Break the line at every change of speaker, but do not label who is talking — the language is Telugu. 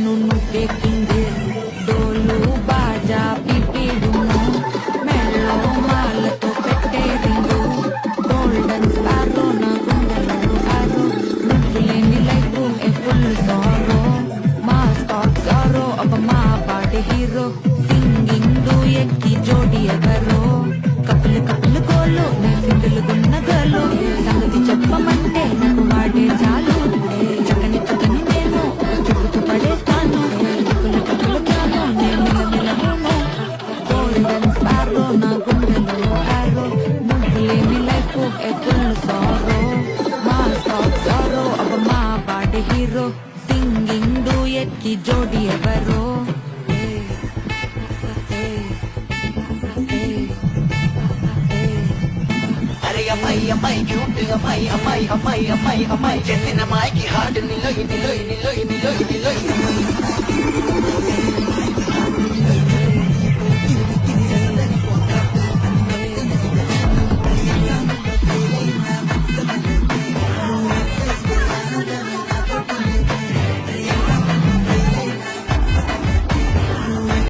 నన్ను నువ్వెక్కింది డోలు బాజా పిపిడును మెల్లో మాలతో పెట్టేరిండు గోల్డెన్ స్పారో నా గుండెలో ఆరో నువ్వు లేని లైఫ్ ఏ ఫుల్ సారో మా స్టాక్ సారో అబ్బ మా పాటి హీరో సింగింగ్ డూయెట్ జోడి ఎవరో కప్పులు కప్పులు కోలు నే సింగిల్ గున్న గలో సంగతి చెప్పమంటే నాకు వాడే చాలు చక్కని చక్కని నేను చుట్టూ పడేస్తాను కప్పులు కప్పులు కాను నేను నిలబెలను గోల్డెన్ స్పారో నా గుండెలో ఆరో నువ్వు లేని లైఫ్ ఏ ఫుల్ సారో మా స్టాక్ సారో అబ్బ మా పాటి హీరో సింగింగ్ డూయెట్ కి జోడి ఎవరో
అమ్మాయి క్యూట్ అమ్మాయి చేసిన అమ్మాయికి హార్ట్ నిలో